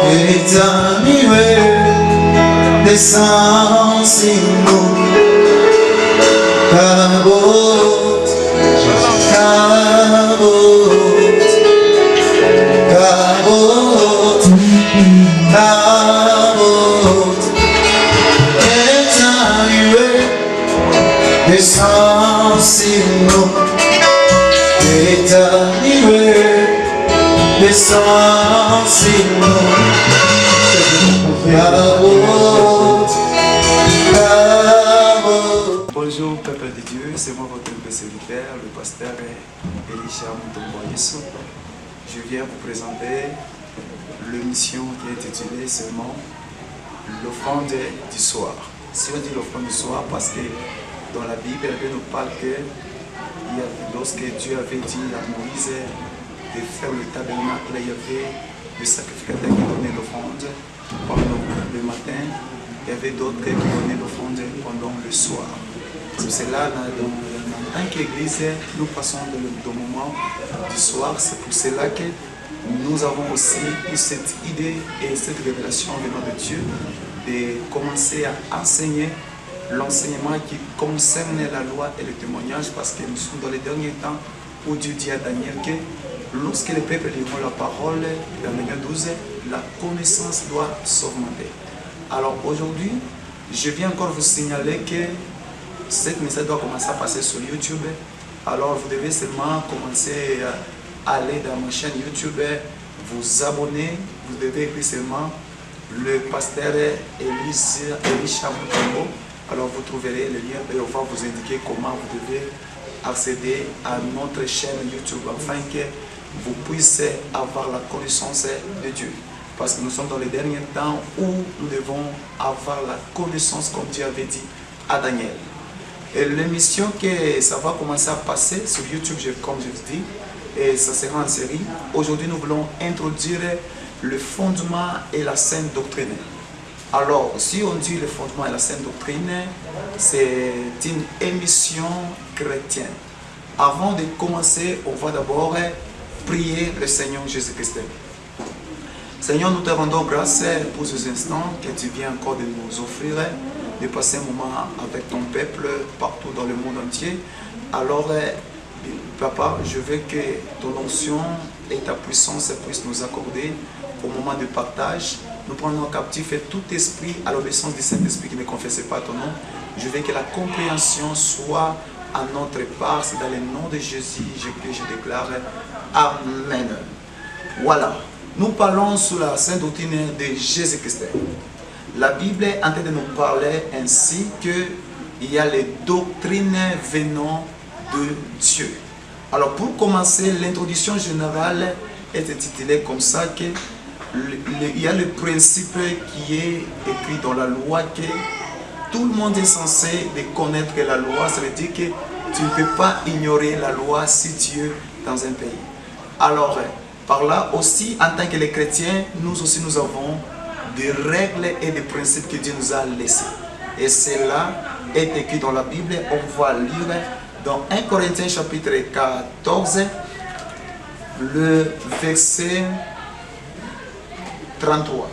Emmanuel, descends sur nous. Cabot, cabot, cabot, cabot. Emmanuel, descends sur nous. Emmanuel, descends sur nous. Cabot, cabot. Bonjour peuple de Dieu, c'est moi votre serviteur, le pasteur Elisha Mutomboyeso. Je viens vous présenter l'émission qui est intitulée seulement l'offrande du soir. Si on dit l'offrande du soir, parce que dans la Bible, elle nous parle que lorsque Dieu avait dit à Moïse de faire le tabernacle, il y avait le sacrificateur qui donnait l'offrande pendant le matin, il y avait d'autres qui donnaient l'offrande pendant le soir. C'est cela, en tant qu'Église, nous passons dans le moment du soir. C'est pour cela que nous avons aussi eu cette idée et cette révélation venant de Dieu de commencer à enseigner l'enseignement qui concerne la loi et le témoignage, parce que nous sommes dans les derniers temps où Dieu dit à Daniel que lorsque les peuples liront la parole, dans Daniel 12, la connaissance doit s'augmenter. Alors aujourd'hui, je viens encore vous signaler que cette message doit commencer à passer sur YouTube. Alors vous devez seulement commencer à aller dans ma chaîne YouTube, vous abonner, vous devez écrire seulement le pasteur Elisha Mutombo. Alors vous trouverez le lien et on va vous indiquer comment vous devez accéder à notre chaîne YouTube afin que vous puissiez avoir la connaissance de Dieu. Parce que nous sommes dans les derniers temps où nous devons avoir la connaissance comme Dieu avait dit à Daniel. Et l'émission que ça va commencer à passer sur YouTube, comme je vous dis, et ça sera en série. Aujourd'hui, nous voulons introduire le fondement et la saine doctrine. Alors, si on dit le fondement et la saine doctrine, c'est une émission chrétienne. Avant de commencer, on va d'abord prier le Seigneur Jésus-Christ. Seigneur, nous te rendons grâce pour ces instants que tu viens encore de nous offrir, de passer un moment avec ton peuple partout dans le monde entier. Alors, Papa, je veux que ton onction et ta puissance puissent nous accorder au moment de partage. Nous prenons captif tout esprit à l'obéissance du Saint-Esprit qui ne confesse pas ton nom. Je veux que la compréhension soit à notre part. C'est dans le nom de Jésus, je prie, je déclare. Amen. Voilà. Nous parlons sous la sainte doctrine de Jésus-Christ. La Bible est en train de nous parler ainsi qu'il y a les doctrines venant de Dieu. Alors pour commencer, l'introduction générale est intitulée comme ça que il y a le principe qui est écrit dans la loi que tout le monde est censé de connaître la loi. Ça veut dire que tu ne peux pas ignorer la loi si tu es dans un pays. Alors, par là aussi, en tant que les chrétiens, nous aussi nous avons des règles et des principes que Dieu nous a laissés. Et cela est écrit dans la Bible. On va lire dans 1 Corinthiens chapitre 14, le verset 33.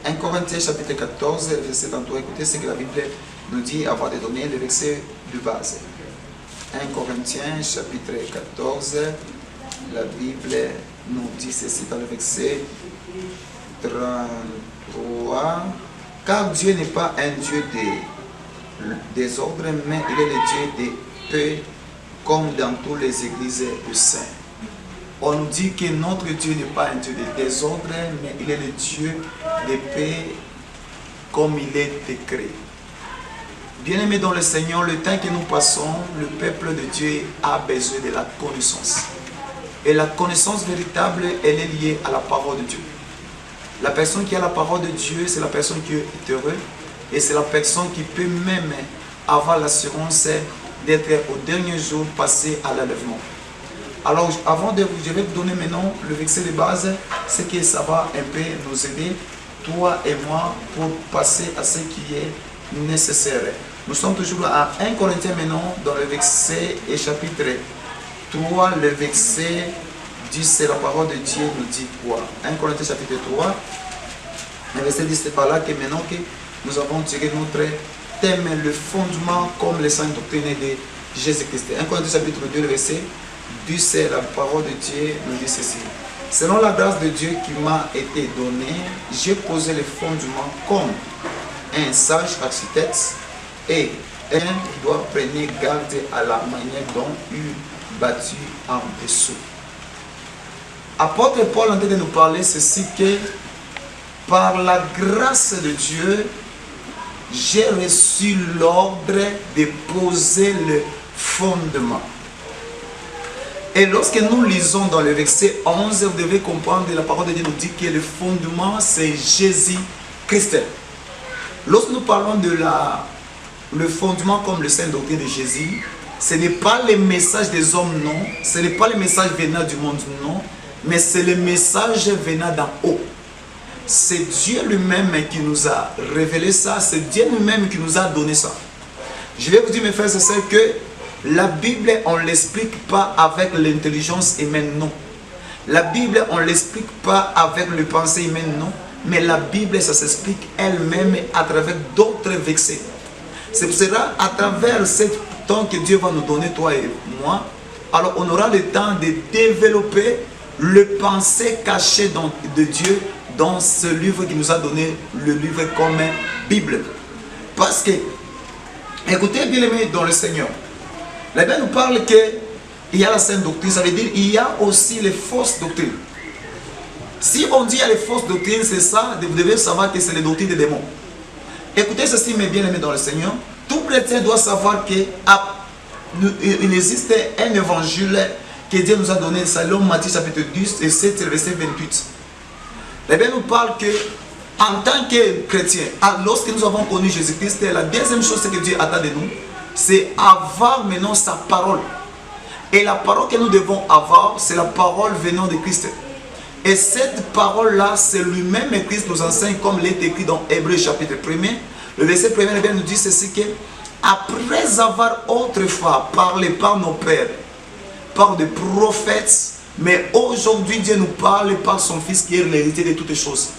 1 Corinthiens chapitre 14, verset 33. Écoutez ce que la Bible nous dit avant de donner le verset de base. 1 Corinthiens chapitre 14, la Bible nous dit ceci dans le verset 33. Car Dieu n'est pas un Dieu de désordre, mais il est le Dieu de paix, comme dans toutes les églises du Saint. On nous dit que notre Dieu n'est pas un Dieu de désordre, mais il est le Dieu de paix comme il est écrit. Bien-aimés dans le Seigneur, le temps que nous passons, le peuple de Dieu a besoin de la connaissance. Et la connaissance véritable, elle est liée à la parole de Dieu. La personne qui a la parole de Dieu, c'est la personne qui est heureuse. Et c'est la personne qui peut même avoir l'assurance d'être au dernier jour passé à l'enlèvement. Alors, avant de je vais vous donner maintenant le verset de base, c'est que ça va un peu nous aider, toi et moi, pour passer à ce qui est nécessaire. Nous sommes toujours à 1 Corinthiens maintenant, dans le verset et chapitre 3, le verset 10, la parole de Dieu nous dit quoi? 1 Corinthiens chapitre 3, le verset 10, c'est par là que maintenant que nous avons tiré notre thème, le fondement comme les saintes doctrines de Jésus-Christ. 1 Corinthiens chapitre 2, le verset 10, la parole de Dieu nous dit ceci. Selon la grâce de Dieu qui m'a été donnée, j'ai posé les fondements comme un sage architecte et un qui doit prendre garde à la manière dont il bâtit en dessous. Apôtre Paul est en train de nous parler ceci que par la grâce de Dieu, j'ai reçu l'ordre de poser le fondement. Et lorsque nous lisons dans le verset 11, vous devez comprendre que la parole de Dieu nous dit que le fondement c'est Jésus-Christ. Lorsque nous parlons de le fondement comme le saint doctrine de Jésus, ce n'est pas le message des hommes, non. Ce n'est pas le message venant du monde, non. Mais c'est le message venant d'en haut. C'est Dieu lui-même qui nous a révélé ça. C'est Dieu lui-même qui nous a donné ça. Je vais vous dire, mes frères et sœurs, que la Bible, on ne l'explique pas avec l'intelligence humaine, non. La Bible, on ne l'explique pas avec le pensée humaine, non. Mais la Bible, ça s'explique elle-même à travers d'autres versets. C'est cela, à travers ce temps que Dieu va nous donner, toi et moi, alors on aura le temps de développer le pensée caché de Dieu dans ce livre qui nous a donné le livre comme Bible. Parce que, écoutez bien aimés dans le Seigneur, la Bible nous parle qu'il y a la sainte doctrine, ça veut dire qu'il y a aussi les fausses doctrines. Si on dit qu'il y a les fausses doctrines, c'est ça, vous devez savoir que c'est les doctrines des démons. Écoutez ceci, mes bien-aimés dans le Seigneur, tout chrétien doit savoir qu'il existe un évangile que Dieu nous a donné, selon Matthieu chapitre 10 et 7, verset 28. La Bible nous parle que, en tant que chrétien, lorsque nous avons connu Jésus-Christ, la deuxième chose que Dieu attend de nous, c'est avoir maintenant sa parole. Et la parole que nous devons avoir, c'est la parole venant de Christ. Et cette parole-là, c'est lui-même Christ nous enseigne, comme il est écrit dans Hébreux chapitre 1er. Le verset 1er, la Bible nous dit ceci que, après avoir autrefois parlé par nos pères, par des prophètes, mais aujourd'hui Dieu nous parle par son Fils qui est l'héritier de toutes choses.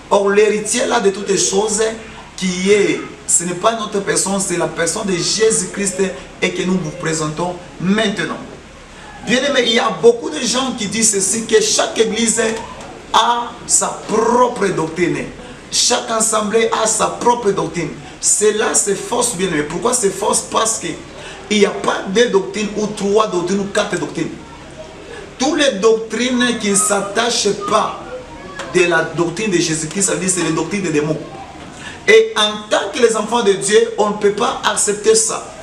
Or l'héritier là de toutes choses, ce n'est pas notre personne, c'est la personne de Jésus-Christ et que nous vous présentons maintenant. Bien aimé, il y a beaucoup de gens qui disent ceci, que chaque église a sa propre doctrine. Chaque assemblée a sa propre doctrine. Cela c'est fausse, bien aimé. Pourquoi c'est fausse? Parce que il n'y a pas deux doctrines ou trois doctrines ou quatre doctrines. Toutes les doctrines qui ne s'attachent pas de la doctrine de Jésus-Christ, ça veut dire c'est les doctrines des démons. Et en tant que les enfants de Dieu, on ne peut pas accepter ça.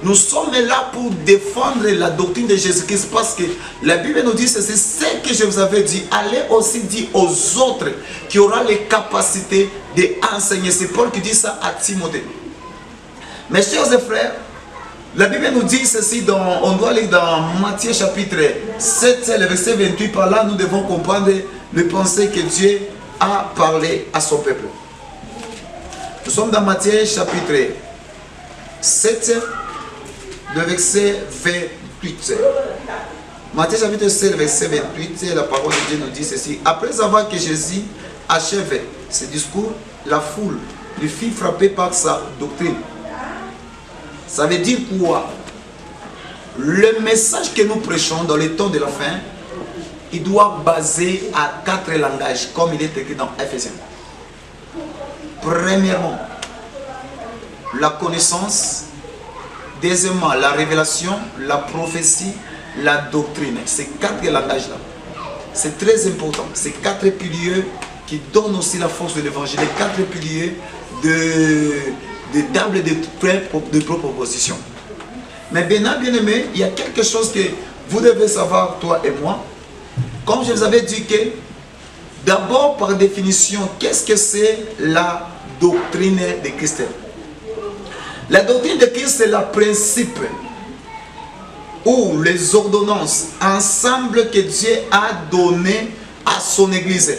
Nous sommes là pour défendre la doctrine de Jésus-Christ parce que la Bible nous dit, c'est ce que je vous avais dit. Allez aussi dire aux autres qui auront les capacités d'enseigner. C'est Paul qui dit ça à Timothée. Mes chers frères, la Bible nous dit ceci, on doit lire dans Matthieu chapitre 7, le verset 28. Par là, nous devons comprendre le pensée que Dieu a parlé à son peuple. Nous sommes dans Matthieu chapitre 7, le verset 28. Matthieu chapitre 7, verset 28, la parole de Dieu nous dit ceci. Après avoir que Jésus achevait ce discours, la foule lui fit frapper par sa doctrine. Ça veut dire quoi? Le message que nous prêchons dans les temps de la fin, il doit baser à 4 langages, comme il est écrit dans Ephésiens. Premièrement, la connaissance. Deuxièmement, la révélation, la prophétie, la doctrine. Ces 4 langages-là, c'est très important. Ces 4 piliers qui donnent aussi la force de l'évangile. Les 4 piliers de table de proposition. Mais bien aimé, il y a quelque chose que vous devez savoir, toi et moi. Comme je vous avais dit que, d'abord par définition, qu'est-ce que c'est la doctrine de Christ? La doctrine de Christ, c'est le principe ou les ordonnances ensemble que Dieu a donné à son Église.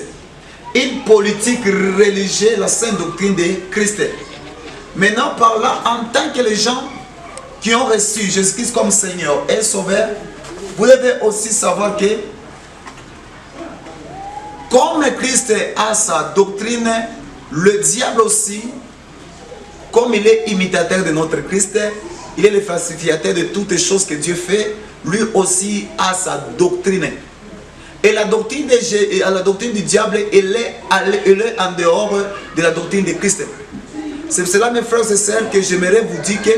Une politique religieuse, la sainte doctrine de Christ. Maintenant, par là, en tant que les gens qui ont reçu Jésus-Christ comme Seigneur et Sauveur, vous devez aussi savoir que comme Christ a sa doctrine, le diable aussi, comme il est imitateur de notre Christ, il est le falsificateur de toutes les choses que Dieu fait, lui aussi a sa doctrine. Et la doctrine du diable, elle est en dehors de la doctrine de Christ. C'est pour cela, mes frères et sœurs, que j'aimerais vous dire que,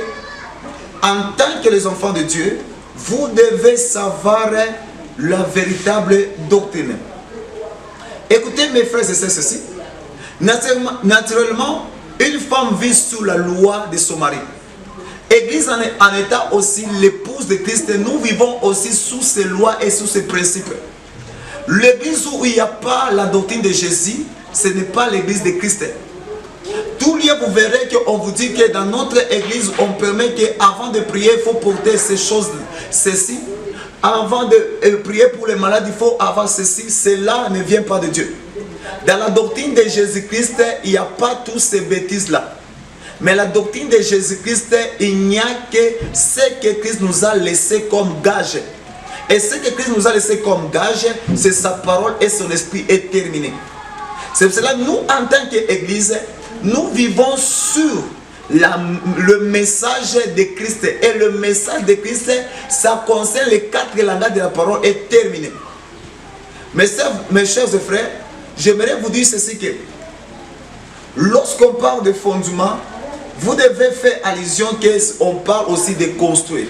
en tant que les enfants de Dieu, vous devez savoir la véritable doctrine. Écoutez, mes frères et sœurs, ceci. Naturellement, une femme vit sous la loi de son mari. Église en état aussi l'épouse de Christ, nous vivons aussi sous ces lois et sous ces principes. L'église où il n'y a pas la doctrine de Jésus, ce n'est pas l'église de Christ. Tout lieu, vous verrez qu'on vous dit que dans notre église, on permet qu'avant de prier, il faut porter ces choses, ceci. Avant de prier pour les malades, il faut avoir ceci. Cela ne vient pas de Dieu. Dans la doctrine de Jésus-Christ, il n'y a pas toutes ces bêtises-là. Mais la doctrine de Jésus-Christ, il n'y a que ce que Christ nous a laissé comme gage. Et ce que Christ nous a laissé comme gage, c'est sa parole et son esprit est terminé. C'est pour cela que nous, en tant qu'Église, nous vivons sur le message de Christ. Et le message de Christ, ça concerne les 4 langages de la parole est terminé. Mes chers frères, j'aimerais vous dire ceci que lorsqu'on parle de fondement, vous devez faire allusion qu'on parle aussi de construire.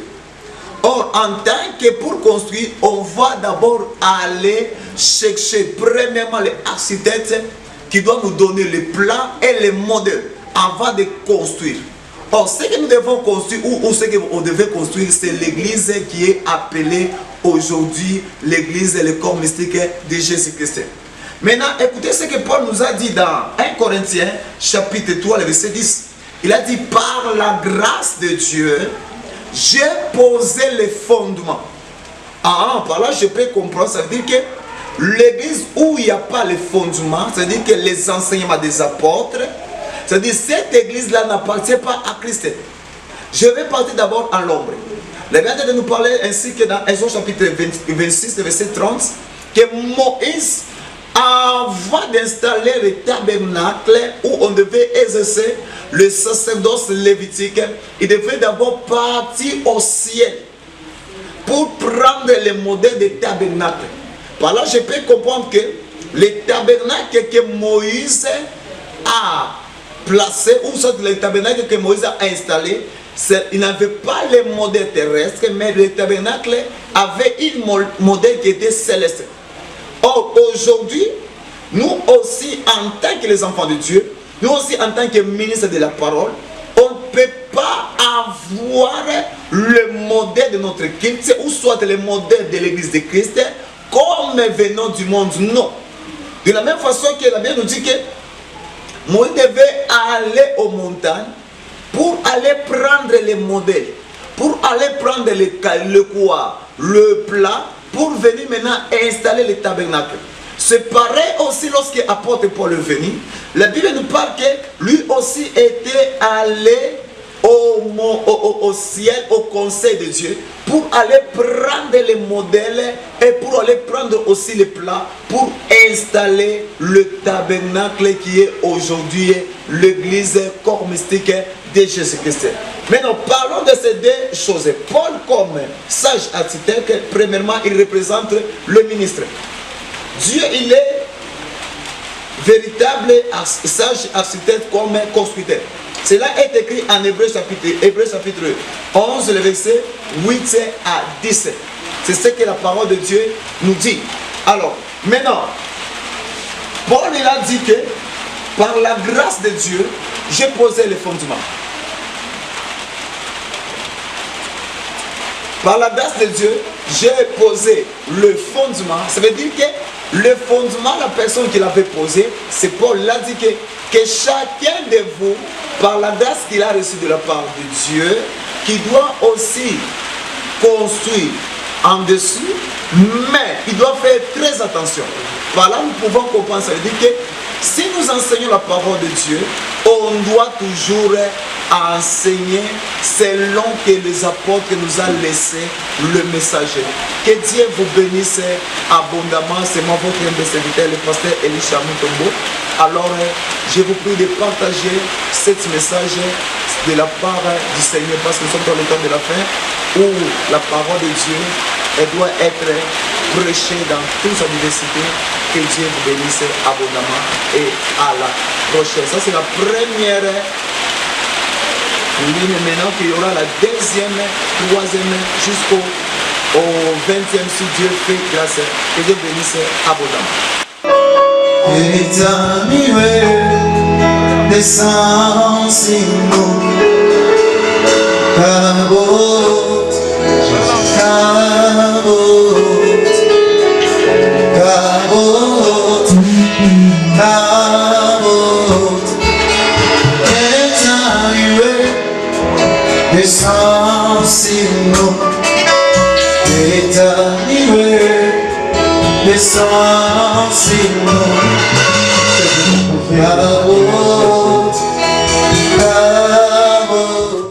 Or, en tant que pour construire, on va d'abord aller chercher premièrement les architectes qui doivent nous donner les plans et les modèles avant de construire. Or, ce que nous devons construire ou ce qu'on devait construire, c'est l'église qui est appelée aujourd'hui l'église, le corps mystique de Jésus-Christ. Maintenant, écoutez ce que Paul nous a dit dans 1 Corinthiens, chapitre 3, le verset 10. Il a dit, par la grâce de Dieu, j'ai posé les fondements. Par là, je peux comprendre, ça veut dire que l'église où il n'y a pas les fondements, c'est-à-dire que les enseignements des apôtres, c'est-à-dire que cette église-là n'appartient pas à Christ. Je vais partir d'abord en l'ombre. La Bible de nous parler ainsi que dans Exode chapitre 26, verset 30, que Moïse, avant d'installer le tabernacle où on devait exercer le sacerdoce lévitique, il devait d'abord partir au ciel pour prendre le modèle des tabernacles. Par là, je peux comprendre que les tabernacles que Moïse a placés, ou soit les tabernacles que Moïse a installés, il n'avait pas le modèle terrestre, mais le tabernacle avait un modèle qui était céleste. Or, aujourd'hui, nous aussi, en tant que les enfants de Dieu, nous aussi, en tant que ministres de la parole, on ne peut pas avoir le modèle de notre culte, ou soit le modèle de l'église de Christ, comme venant du monde. Non. De la même façon que la Bible nous dit que Moïse devait aller aux montagnes pour aller prendre les modèles, pour aller prendre le plat, pour venir maintenant installer le tabernacle. C'est pareil aussi lorsque l'apôtre Paul est venu. La Bible nous parle que lui aussi était allé au ciel, au conseil de Dieu, pour aller prendre les modèles et pour aller prendre aussi les plats pour installer le tabernacle qui est aujourd'hui l'église corps mystique de Jésus-Christ. Maintenant, parlons de ces deux choses. Paul, comme sage architecte, premièrement, il représente le ministre. Dieu, il est véritable sage architecte comme constructeur. Cela est écrit en Hébreu chapitre 11, le verset 8 à 10. C'est ce que la parole de Dieu nous dit. Alors, maintenant, Paul il a dit que par la grâce de Dieu, j'ai posé les fondements. Par la grâce de Dieu, j'ai posé le fondement. Ça veut dire que le fondement, la personne qui l'avait posé, c'est Paul. Il a dit que chacun de vous, par la grâce qu'il a reçue de la part de Dieu, qui doit aussi construire en dessus, mais il doit faire très attention. Par là, nous pouvons comprendre. Ça veut dire que si nous enseignons la parole de Dieu, on doit toujours enseigner selon que les apôtres nous a laissé le messager. Que Dieu vous bénisse abondamment. C'est moi votre serviteur, le pasteur Elisha Mutombo. Alors, je vous prie de partager ce message de la part du Seigneur, parce que nous sommes dans le temps de la fin où la parole de Dieu elle doit être prêchée dans toute sa diversité. Que Dieu vous bénisse abondamment et à la prochaine. Ça, c'est la première ligne. Maintenant qu'il y aura la deuxième, troisième, jusqu'au 20e, si Dieu fait grâce. Que Dieu bénisse abondamment. Éternel, descends sur nous. Cabot, cabot, cabot, cabot. Éternel, descends sur nous. Éternel, descends sur nous. Cabot, cabot.